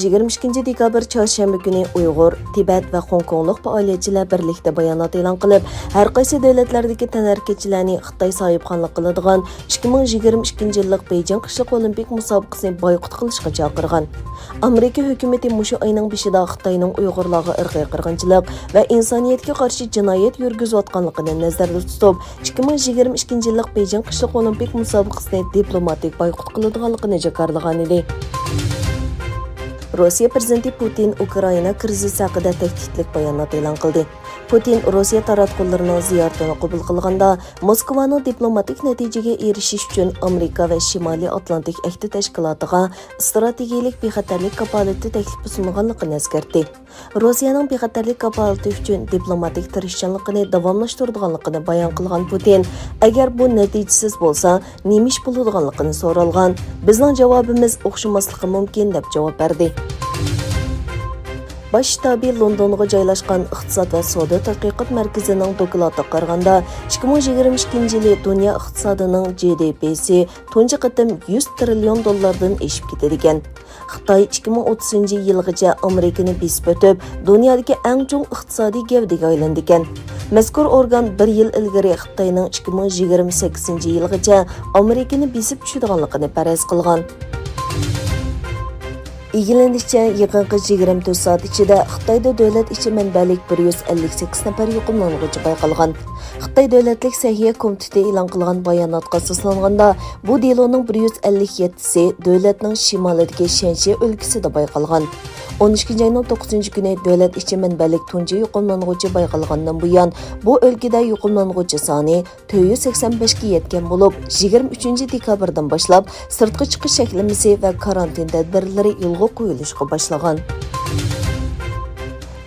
22 dekabr çarşənbə günü Uyğur, Tibet və Xoңkоңлۇq pa'aliyətçilər birlikdə bayanat elan qılıb, hərqaysىy dövlətlərdəki tənhəriكەتچىلەرنى Xitay sahibxanlıq qıldığan 2022 yıllık bېيجىڭ qışlıq ئولىمپىك مۇسابىقىسىنى بايقۇت qilishقا چاقىرغان. Amerika hökuməti muşu ayının başında Xitayның Uyğurlarga irqi qırğınçılıq və insaniyyətə qarşı cinayət yürgüzüyotqanlığını nəzərdə tutub, 2022 yıllık bېيجىڭ qışlıq ئولىمپىك مۇسابىقىسىنى diplomatik بايقۇت qiladiganligini jakarlagan edi. Rossiya prezidenti Putin Ukrayna krizisi haqida təhdidlik bayanat elan qildi. Putin Rossiya taratqullarining ziyoratini qabul qilganda Moskvaning diplomatik natijaga erishish uchun Amerika va Shimoliy Atlantik əhdi tashkilotiga strategik bexatarlik kapolati taklifi sunganligini eskartdi. Rossiyaning bexatarlik kapolati uchun diplomatik tirishchanligini davomlashtiradiganligini bayon qilgan Putin, agar bu natijasiz bo'lsa, nima ish bo'ladiganligini so'ralgan. Bizning javobimiz o'xshamasligi mumkin deb javob berdi. Baş shtabi Londonga joylashgan iqtisod va savdo tadqiqot markazining doklatiga qaraganda 2022 yili dunyo iqtisodining GDP'si tunji qatim 100 trillion dollardan eshib ketadi ekan. Xitoy 2030 yilgacha Amerikani besib o'tib, dunyodagi eng chong iqtisodiy gavdaga aylandi ekan. Mazkur organ bir yil ilgari Xitoyning 2028 yilgacha Amerikani besib tushadiganligini faraz qilgan. İlgilenişçe yaqinqi 24 saat ichida Xitoyda davlat ichi manbalik 158 nafar yuqumlanuvchi bayqalgan. Xitoy Davlatlik Səhiyyə Komiteti e'lon qilgan bayonotga asoslanganda, bu deloning 157si davlatning shimolidagi Shanxi o'lkasida bayqalgan. 12 ayning 9 kuni davlat ichi manbalik tunji yuqumlanuvchi bayqalgandan buyon bu o'lkada yuqumlanuvchi soni 485 ga yetgan bo'lib, 23 dekabrdan boshlab sirtqi chiqish cheklamasi va karantin tadbirlari yo'lga qo'yilishga boshlagan.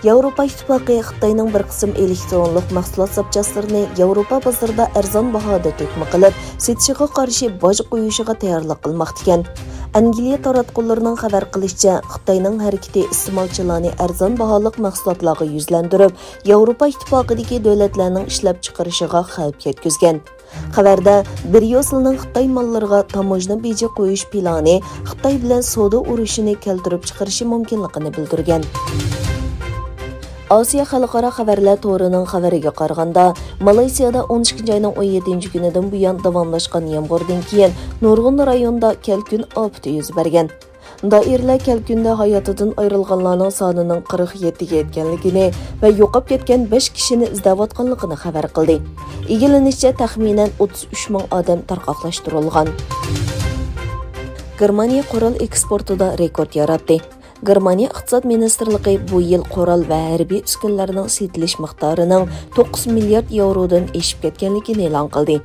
Yevropa İttifaqı Xitoyning bir qism elektronlik mahsulot zapchastlarini Yevropa bozorida arzon bahoda to'kma qilib, setishiga qarshi boj qo'yishiga tayyorlik qilmoqda ekan. Angliya taratqullarining xabar qilishicha, Xitoyning harakati iste'molchilarni arzon baholiq mahsulotlarga yuzlantirib, Yevropa Ittifaqidagi davlatlarning ishlab chiqarishiga xavf yetkazgan. Xabarda bir yo'silning Xitoy mollariga tamojna beji qo'yish plani Xitoy bilan savdo urushini keltirib chiqarishi mumkinligini bildirgan. Asiya xalqaro xabarlar to'rining xabariga qaraganda, Malayziyada 12 ayning 17 kunidan buyon davomlashgan yomg'irdan keyin nurg'un rayonda kelkun ofati yuz bergan. Doiralar kelkunda hayotidan ayrilganlarning sonining 47 ga yetganligini va yo'qolib ketgan 5 kishini izlayotganligini xabar qildi. Egilinishcha taxminan 33 ming odam tarqoqlashtirilgan. Germaniya qurol eksportida rekord yaratdi. Germaniya iqtisod ministrligi bu yil qurol va harbiy uskunlarning setilish miqdorining 9 milliard yevrodan eshib ketganligini e'lon qildi.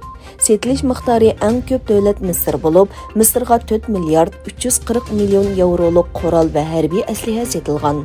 Setilish miqdori eng ko'p davlat Misr bo'lib, Misrga 4 milliard 340 million yevroluk qurol va harbiy asliha setilgan.